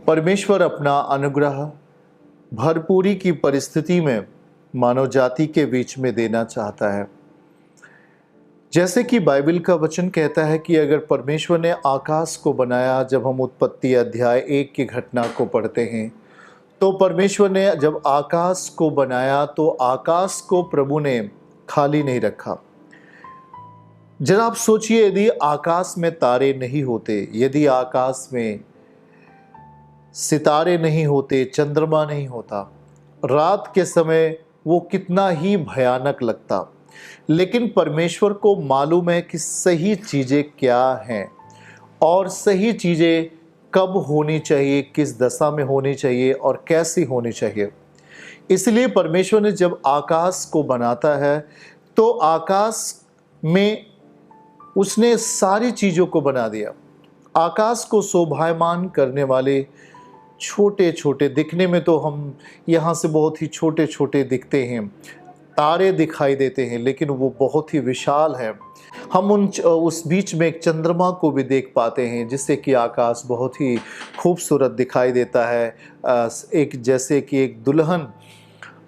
परमेश्वर अपना अनुग्रह भरपूरी की परिस्थिति में मानव जाति के बीच में देना चाहता है। जैसे कि बाइबल का वचन कहता है कि अगर परमेश्वर ने आकाश को बनाया, जब हम उत्पत्ति अध्याय 1 की घटना को पढ़ते हैं, तो परमेश्वर ने जब आकाश को बनाया तो आकाश को प्रभु ने खाली नहीं रखा। जरा आप सोचिए, यदि आकाश में तारे नहीं होते, यदि आकाश में सितारे नहीं होते, चंद्रमा नहीं होता, रात के समय वो कितना ही भयानक लगता। लेकिन परमेश्वर को मालूम है कि सही चीज़ें क्या हैं और सही चीज़ें कब होनी चाहिए, किस दशा में होनी चाहिए और कैसी होनी चाहिए। इसलिए परमेश्वर ने जब आकाश को बनाता है तो आकाश में उसने सारी चीज़ों को बना दिया। आकाश को शोभायमान करने वाले छोटे छोटे, दिखने में तो हम यहाँ से बहुत ही छोटे छोटे दिखते हैं, तारे दिखाई देते हैं, लेकिन वो बहुत ही विशाल है। हम उस बीच में एक चंद्रमा को भी देख पाते हैं, जिससे कि आकाश बहुत ही खूबसूरत दिखाई देता है। एक जैसे कि एक दुल्हन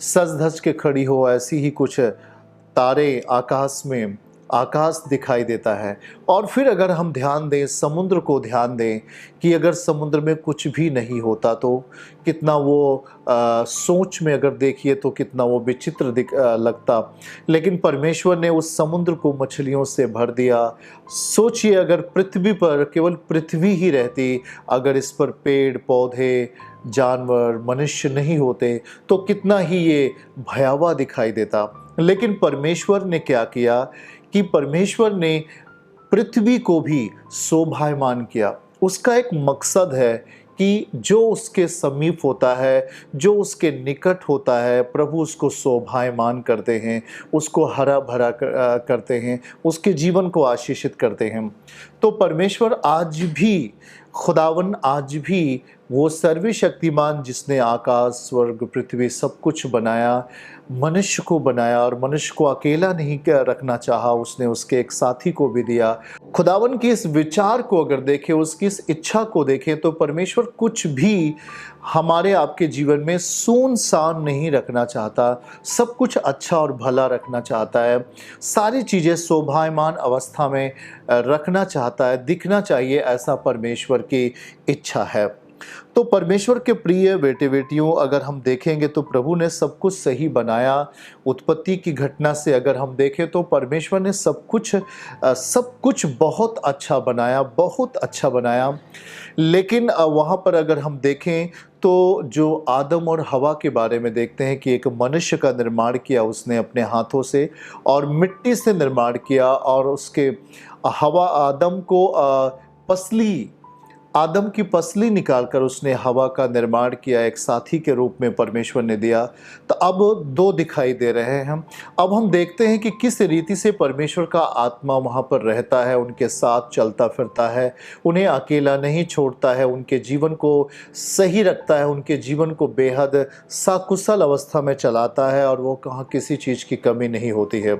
सज धज के खड़ी हो, ऐसी ही कुछ तारे आकाश में आकाश दिखाई देता है। और फिर अगर हम ध्यान दें, समुद्र को ध्यान दें कि अगर समुद्र में कुछ भी नहीं होता तो कितना वो सोच में अगर देखिए तो कितना वो विचित्र लगता। लेकिन परमेश्वर ने उस समुद्र को मछलियों से भर दिया। सोचिए, अगर पृथ्वी पर केवल पृथ्वी ही रहती, अगर इस पर पेड़ पौधे, जानवर, मनुष्य नहीं होते तो कितना ही ये भयावह दिखाई देता। लेकिन परमेश्वर ने क्या किया कि परमेश्वर ने पृथ्वी को भी शोभायमान किया। उसका एक मकसद है कि जो उसके समीप होता है, जो उसके निकट होता है, प्रभु उसको शोभायमान करते हैं, उसको हरा भरा करते हैं, उसके जीवन को आशीषित करते हैं। तो परमेश्वर आज भी, खुदावन आज भी वो सर्वशक्तिमान जिसने आकाश, स्वर्ग, पृथ्वी सब कुछ बनाया, मनुष्य को बनाया और मनुष्य को अकेला नहीं रखना चाहा, उसने उसके एक साथी को भी दिया। खुदावन के इस विचार को अगर देखें, उसकी इस इच्छा को देखें, तो परमेश्वर कुछ भी हमारे आपके जीवन में सुनसान नहीं रखना चाहता, सब कुछ अच्छा और भला रखना चाहता है। सारी चीज़ें शोभायमान अवस्था में रखना चाहता है, दिखना चाहिए, ऐसा परमेश्वर की इच्छा है। तो परमेश्वर के प्रिय बेटे बेटियों, अगर हम देखेंगे तो प्रभु ने सब कुछ सही बनाया। उत्पत्ति की घटना से अगर हम देखें तो परमेश्वर ने सब कुछ बहुत अच्छा बनाया, बहुत अच्छा बनाया। लेकिन वहाँ पर अगर हम देखें तो जो आदम और हवा के बारे में देखते हैं कि एक मनुष्य का निर्माण किया उसने अपने हाथों से, और मिट्टी से निर्माण किया, और उसके आदम की पसली निकालकर उसने हवा का निर्माण किया, एक साथी के रूप में परमेश्वर ने दिया। तो अब दो दिखाई दे रहे हैं हम। अब हम देखते हैं कि किस रीति से परमेश्वर का आत्मा वहाँ पर रहता है, उनके साथ चलता फिरता है, उन्हें अकेला नहीं छोड़ता है, उनके जीवन को सही रखता है, उनके जीवन को बेहद सकुशल अवस्था में चलाता है, और वो कहाँ किसी चीज़ की कमी नहीं होती है।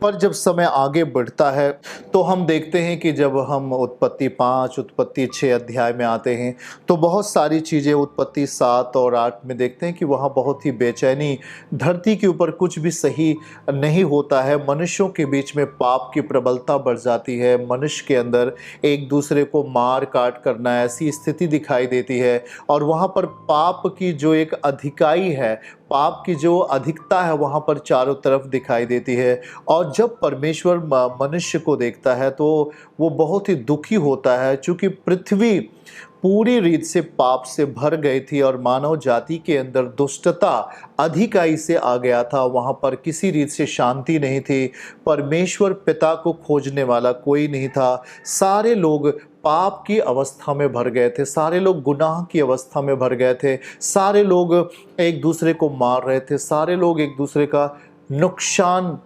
पर जब समय आगे बढ़ता है तो हम देखते हैं कि जब हम उत्पत्ति 5, उत्पत्ति 6 अध्याय में आते हैं तो बहुत सारी चीज़ें, उत्पत्ति 7 और 8 में देखते हैं कि वहाँ बहुत ही बेचैनी, धरती के ऊपर कुछ भी सही नहीं होता है। मनुष्यों के बीच में पाप की प्रबलता बढ़ जाती है, मनुष्य के अंदर एक दूसरे को मार काट करना, ऐसी स्थिति दिखाई देती है। और वहाँ पर पाप की जो एक अधिकाई है, पाप की जो अधिकता है, वहाँ पर चारों तरफ दिखाई देती है। और जब परमेश्वर मनुष्य को देखता है तो वो बहुत ही दुखी होता है, क्योंकि पृथ्वी पूरी रीत से पाप से भर गई थी और मानव जाति के अंदर दुष्टता अधिकाई से आ गया था। वहाँ पर किसी रीत से शांति नहीं थी, परमेश्वर पिता को खोजने वाला कोई नहीं था। सारे लोग पाप की अवस्था में भर गए थे, सारे लोग गुनाह की अवस्था में भर गए थे, सारे लोग एक दूसरे को मार रहे थे, सारे लोग एक दूसरे का नुकसान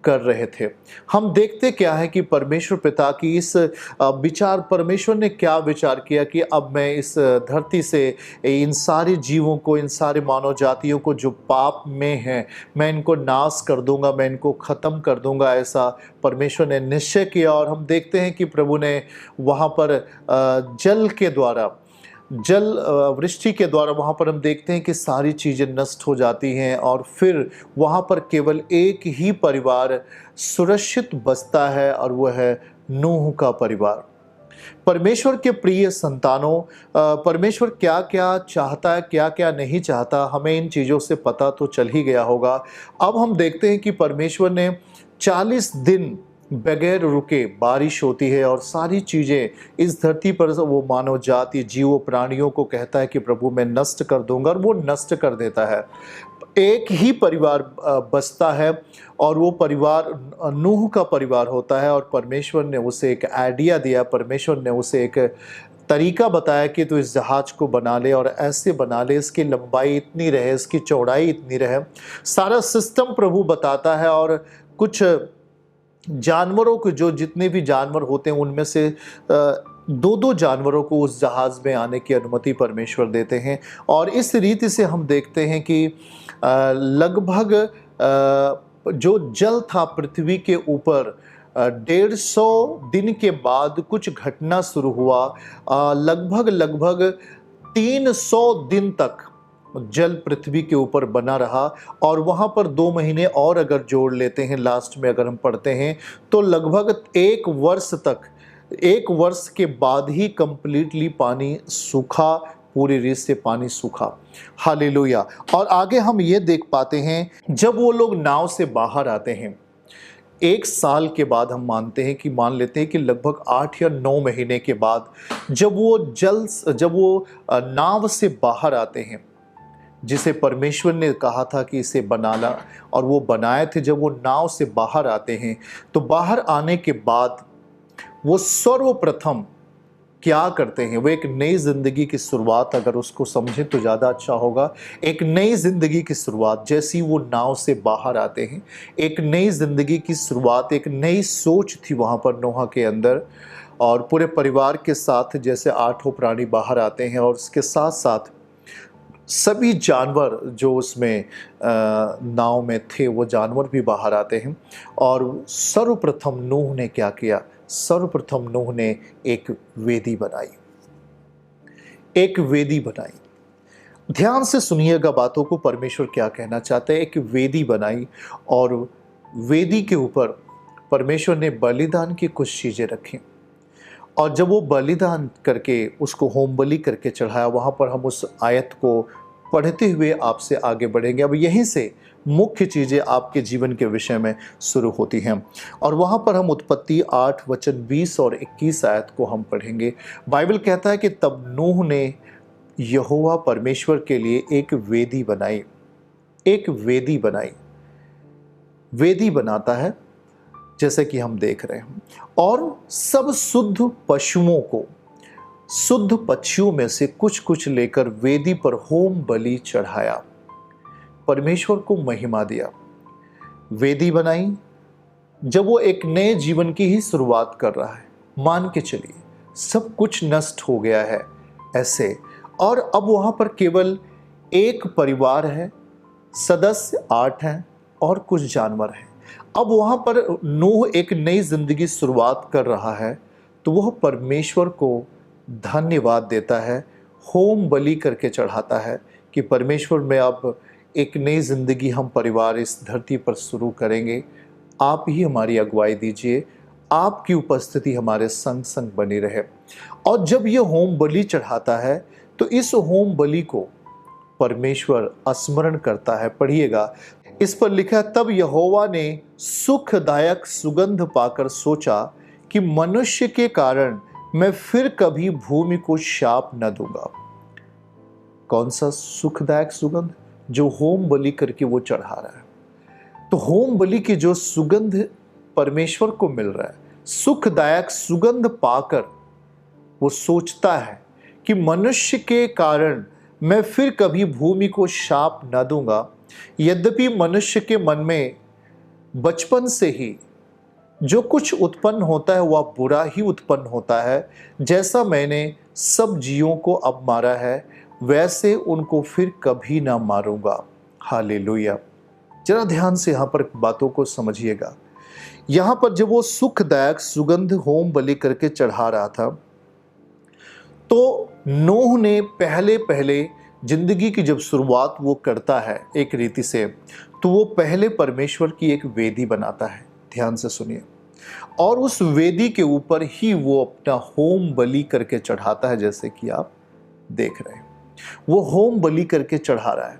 कर रहे थे। हम देखते क्या है कि परमेश्वर पिता की इस विचार, परमेश्वर ने क्या विचार किया कि अब मैं इस धरती से इन सारे जीवों को, इन सारे मानव जातियों को जो पाप में हैं, मैं इनको नाश कर दूंगा, मैं इनको ख़त्म कर दूंगा, ऐसा परमेश्वर ने निश्चय किया। और हम देखते हैं कि प्रभु ने वहाँ पर जल के द्वारा जल वृष्टि के द्वारा वहाँ पर हम देखते हैं कि सारी चीज़ें नष्ट हो जाती हैं और फिर वहाँ पर केवल एक ही परिवार सुरक्षित बचता है और वह है नूह का परिवार। परमेश्वर के प्रिय संतानों, परमेश्वर क्या क्या चाहता है, क्या क्या नहीं चाहता, हमें इन चीज़ों से पता तो चल ही गया होगा। अब हम देखते हैं कि परमेश्वर ने 40 दिन बगैर रुके बारिश होती है और सारी चीज़ें इस धरती पर वो मानव जाति जीवों प्राणियों को कहता है कि प्रभु मैं नष्ट कर दूंगा, और वो नष्ट कर देता है। एक ही परिवार बचता है और वो परिवार नूह का परिवार होता है। और परमेश्वर ने उसे एक आइडिया दिया, परमेश्वर ने उसे एक तरीका बताया कि तू इस जहाज को बना ले और ऐसे बना ले, इसकी लंबाई इतनी रहे, इसकी चौड़ाई इतनी रहे। सारा सिस्टम प्रभु बताता है। और कुछ जानवरों को, जो जितने भी जानवर होते हैं उनमें से दो दो जानवरों को उस जहाज में आने की अनुमति परमेश्वर देते हैं। और इस रीति से हम देखते हैं कि लगभग जो जल था पृथ्वी के ऊपर 150 दिन के बाद कुछ घटना शुरू हुआ। लगभग 300 दिन तक जल पृथ्वी के ऊपर बना रहा। और वहाँ पर 2 महीने और अगर जोड़ लेते हैं लास्ट में अगर हम पढ़ते हैं तो लगभग 1 वर्ष तक, 1 वर्ष के बाद ही कंप्लीटली पानी सूखा, पूरी रीत से पानी सूखा। हालेलुया। और आगे हम ये देख पाते हैं जब वो लोग नाव से बाहर आते हैं 1 साल के बाद, हम मान लेते हैं कि लगभग 8 या 9 महीने के बाद जब वो नाव से बाहर आते हैं, जिसे परमेश्वर ने कहा था कि इसे बनाना, और वो बनाए थे। जब वो नाव से बाहर आते हैं तो बाहर आने के बाद वो सर्वप्रथम क्या करते हैं, वो एक नई जिंदगी की शुरुआत, अगर उसको समझें तो ज़्यादा अच्छा होगा। एक नई जिंदगी की शुरुआत, जैसी वो नाव से बाहर आते हैं, एक नई जिंदगी की शुरुआत, एक नई सोच थी वहाँ पर नोहा के अंदर। और पूरे परिवार के साथ जैसे 8 प्राणी बाहर आते हैं और उसके साथ साथ सभी जानवर जो उसमें नाव में थे वो जानवर भी बाहर आते हैं। और सर्वप्रथम नूह ने क्या किया, सर्वप्रथम नूह ने एक वेदी बनाई, एक वेदी बनाई। ध्यान से सुनिएगा बातों को, परमेश्वर क्या कहना चाहते हैं। एक वेदी बनाई और वेदी के ऊपर परमेश्वर ने बलिदान की कुछ चीज़ें रखी। और जब वो बलिदान करके उसको होम बलि करके चढ़ाया, वहाँ पर हम उस आयत को पढ़ते हुए आपसे आगे बढ़ेंगे। अब यहीं से मुख्य चीज़ें आपके जीवन के विषय में शुरू होती हैं। और वहाँ पर हम उत्पत्ति 8 वचन 20 और 21 आयत को हम पढ़ेंगे। बाइबल कहता है कि तब नूह ने यहोवा परमेश्वर के लिए एक वेदी बनाई, एक वेदी बनाई। वेदी बनाता है जैसे कि हम देख रहे हैं, और सब शुद्ध पशुओं को, शुद्ध पक्षियों में से कुछ कुछ लेकर वेदी पर होम बलि चढ़ाया, परमेश्वर को महिमा दिया। वेदी बनाई जब वो एक नए जीवन की ही शुरुआत कर रहा है। मान के चलिए सब कुछ नष्ट हो गया है ऐसे, और अब वहाँ पर केवल एक परिवार है, सदस्य 8 हैं और कुछ जानवर हैं। अब वहाँ पर नूह एक नई जिंदगी शुरुआत कर रहा है, तो वह परमेश्वर को धन्यवाद देता है, होम बलि करके चढ़ाता है कि परमेश्वर में अब एक नई जिंदगी हम परिवार इस धरती पर शुरू करेंगे। आप ही हमारी अगुवाई दीजिए, आपकी उपस्थिति हमारे संग संग बनी रहे। और जब यह होम बलि चढ़ाता है तो इस होम बलि को परमेश्वर स्मरण करता है। पढ़िएगा, इस पर लिखा है, तब यहोवा ने सुखदायक सुगंध पाकर सोचा कि मनुष्य के कारण मैं फिर कभी भूमि को शाप न दूंगा। कौन सा सुखदायक सुगंध? जो होम बलि करके वो चढ़ा रहा है। तो होम बलि की जो सुगंध परमेश्वर को मिल रहा है, सुखदायक सुगंध पाकर वो सोचता है कि मनुष्य के कारण मैं फिर कभी भूमि को शाप न दूंगा। यद्यपि मनुष्य के मन में बचपन से ही जो कुछ उत्पन्न होता है वह बुरा ही उत्पन्न होता है। जैसा मैंने सब जीवों को अब मारा है, वैसे उनको फिर कभी ना मारूंगा। हालेलुया। जरा ध्यान से यहाँ पर बातों को समझिएगा। यहाँ पर जब वो सुखदायक सुगंध होम बलि करके चढ़ा रहा था, तो नूह ने पहले पहले जिंदगी की जब शुरुआत वो करता है एक रीति से, तो वो पहले परमेश्वर की एक वेदी बनाता है। ध्यान से सुनिए। और उस वेदी के ऊपर ही वो अपना होम बलि करके चढ़ाता है, जैसे कि आप देख रहे हैं वो होम बलि करके चढ़ा रहा है।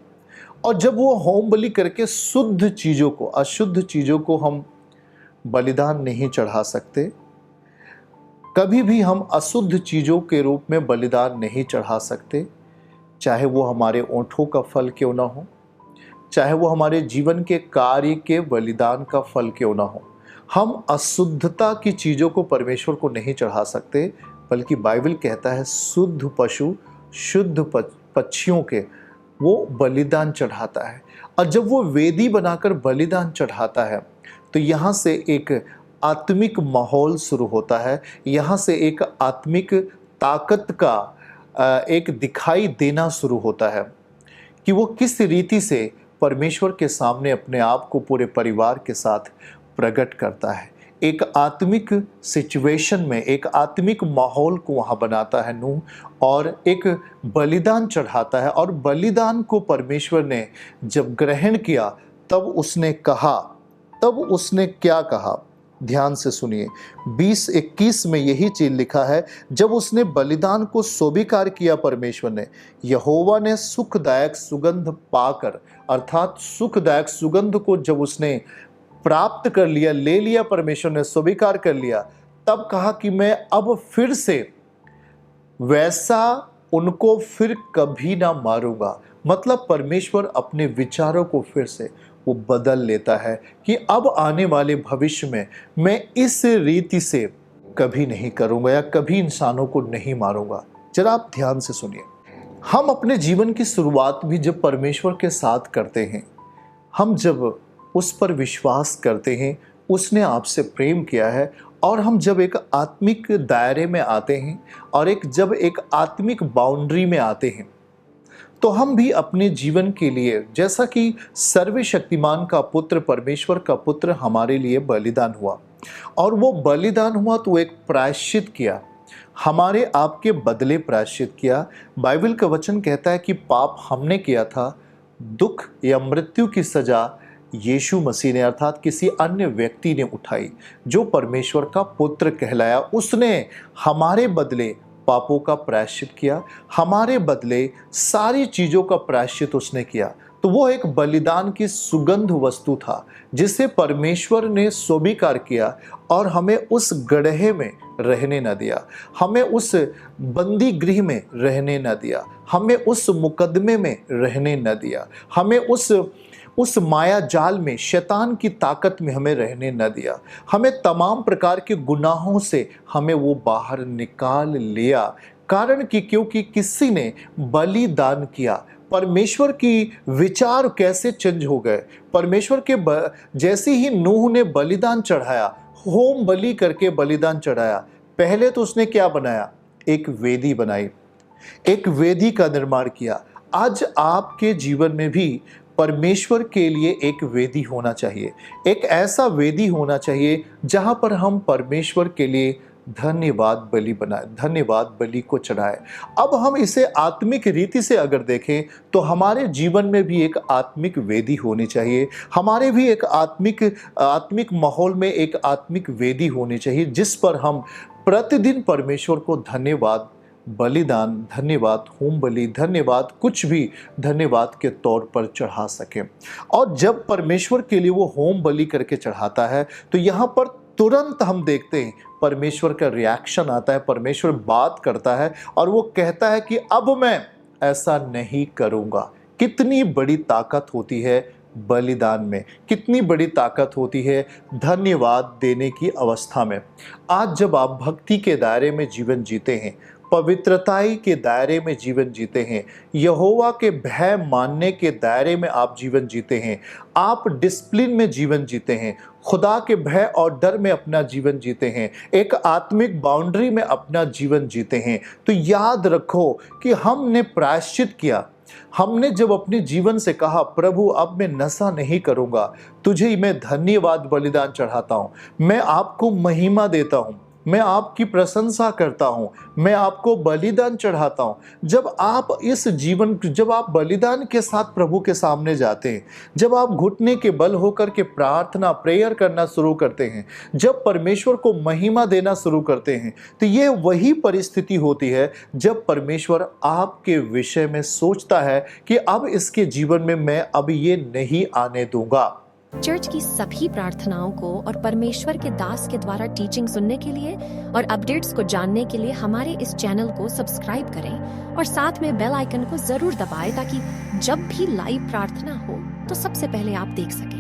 और जब वो होम बलि करके शुद्ध चीजों को, अशुद्ध चीजों को हम बलिदान नहीं चढ़ा सकते, कभी भी हम अशुद्ध चीजों के रूप में बलिदान नहीं चढ़ा सकते, चाहे वो हमारे ओंठों का फल क्यों ना हो, चाहे वो हमारे जीवन के कार्य के बलिदान का फल क्यों ना हो। हम अशुद्धता की चीजों को परमेश्वर को नहीं चढ़ा सकते, बल्कि बाइबल कहता है शुद्ध पशु, शुद्ध पक्षियों के वो बलिदान चढ़ाता है। और जब वो वेदी बनाकर बलिदान चढ़ाता है, तो यहाँ से एक आत्मिक माहौल शुरू होता है, यहाँ से एक आत्मिक ताकत का एक दिखाई देना शुरू होता है कि वो किस रीति से परमेश्वर के सामने अपने आप को पूरे परिवार के साथ प्रकट करता है। एक आत्मिक सिचुएशन में, एक आत्मिक माहौल को वहाँ बनाता है नूह, और एक बलिदान चढ़ाता है। और बलिदान को परमेश्वर ने जब ग्रहण किया, तब उसने कहा, तब उसने क्या कहा, ध्यान से सुनिए। 20-21 में यही चीज लिखा है, जब उसने बलिदान को स्वीकार किया परमेश्वर ने, यहोवा ने सुखदायक सुगंध पाकर, अर्थात सुखदायक सुगंध को जब उसने प्राप्त कर लिया, ले लिया, परमेश्वर ने स्वीकार कर लिया, तब कहा कि मैं अब फिर से वैसा उनको फिर कभी ना मारूंगा। मतलब परमेश्वर अपने विचारों को फिर से वो बदल लेता है कि अब आने वाले भविष्य में मैं इस रीति से कभी नहीं करूंगा या कभी इंसानों को नहीं मारूंगा। जरा आप ध्यान से सुनिए। हम अपने जीवन की शुरुआत भी जब परमेश्वर के साथ करते हैं, हम जब उस पर विश्वास करते हैं, उसने आपसे प्रेम किया है, और हम जब एक आत्मिक दायरे में आते हैं और जब एक आत्मिक बाउंड्री में आते हैं, तो हम भी अपने जीवन के लिए, जैसा कि सर्वशक्तिमान का पुत्र, परमेश्वर का पुत्र हमारे लिए बलिदान हुआ, और वो बलिदान हुआ तो एक प्रायश्चित किया, हमारे आपके बदले प्रायश्चित किया। बाइबल का वचन कहता है कि पाप हमने किया था, दुख या मृत्यु की सजा यीशु मसीह ने, अर्थात किसी अन्य व्यक्ति ने उठाई, जो परमेश्वर का पुत्र कहलाया। उसने हमारे बदले पापों का प्रायश्चित किया, हमारे बदले सारी चीज़ों का प्रायश्चित उसने किया। तो वो एक बलिदान की सुगंध वस्तु था, जिसे परमेश्वर ने स्वीकार किया और हमें उस गड्ढे में रहने न दिया, हमें उस बंदी गृह में रहने न दिया, हमें उस मुकदमे में रहने न दिया, हमें उस माया जाल में, शैतान की ताकत में हमें रहने न दिया, हमें तमाम प्रकार के गुनाहों से हमें वो बाहर निकाल लिया। कारण कि क्योंकि किसी ने बलिदान किया। परमेश्वर की विचार कैसे चेंज हो गए। परमेश्वर के जैसे ही नूह ने बलिदान चढ़ाया, होम बलि करके बलिदान चढ़ाया, पहले तो उसने क्या बनाया, एक वेदी बनाई, एक वेदी का निर्माण किया। आज आपके जीवन में भी परमेश्वर के लिए एक वेदी होना चाहिए, एक ऐसा वेदी होना चाहिए जहां पर हम परमेश्वर के लिए धन्यवाद बलि बनाए, धन्यवाद बलि को चढ़ाए। अब हम इसे आत्मिक रीति से अगर देखें, तो हमारे जीवन में भी एक आत्मिक वेदी होनी चाहिए, हमारे भी एक आत्मिक माहौल में एक आत्मिक वेदी होनी चाहिए, जिस पर हम प्रतिदिन परमेश्वर को धन्यवाद बलिदान, धन्यवाद होम बलि, धन्यवाद कुछ भी धन्यवाद के तौर पर चढ़ा सकें। और जब परमेश्वर के लिए वो होम बलि करके चढ़ाता है, तो यहाँ पर तुरंत हम देखते हैं परमेश्वर का रिएक्शन आता है, परमेश्वर बात करता है और वो कहता है कि अब मैं ऐसा नहीं करूँगा। कितनी बड़ी ताकत होती है बलिदान में, कितनी बड़ी ताकत होती है धन्यवाद देने की अवस्था में। आज जब आप भक्ति के दायरे में जीवन जीते हैं, पवित्रताई के दायरे में जीवन जीते हैं, यहोवा के भय मानने के दायरे में आप जीवन जीते हैं, आप डिसिप्लिन में जीवन जीते हैं, खुदा के भय और डर में अपना जीवन जीते हैं, एक आत्मिक बाउंड्री में अपना जीवन जीते हैं, तो याद रखो कि हमने प्रायश्चित किया। हमने जब अपने जीवन से कहा, प्रभु अब मैं नशा नहीं करूंगा, तुझे मैं धन्यवाद बलिदान चढ़ाता हूं, मैं आपको महिमा देता हूं, मैं आपकी प्रशंसा करता हूँ, मैं आपको बलिदान चढ़ाता हूँ। जब आप बलिदान के साथ प्रभु के सामने जाते हैं, जब आप घुटने के बल होकर के प्रार्थना प्रेयर करना शुरू करते हैं, जब परमेश्वर को महिमा देना शुरू करते हैं, तो ये वही परिस्थिति होती है जब परमेश्वर आपके विषय में सोचता है कि अब इसके जीवन में मैं अब ये नहीं आने दूंगा। चर्च की सभी प्रार्थनाओं को और परमेश्वर के दास के द्वारा टीचिंग सुनने के लिए और अपडेट्स को जानने के लिए हमारे इस चैनल को सब्सक्राइब करें और साथ में बेल आइकन को जरूर दबाएं ताकि जब भी लाइव प्रार्थना हो तो सबसे पहले आप देख सकें।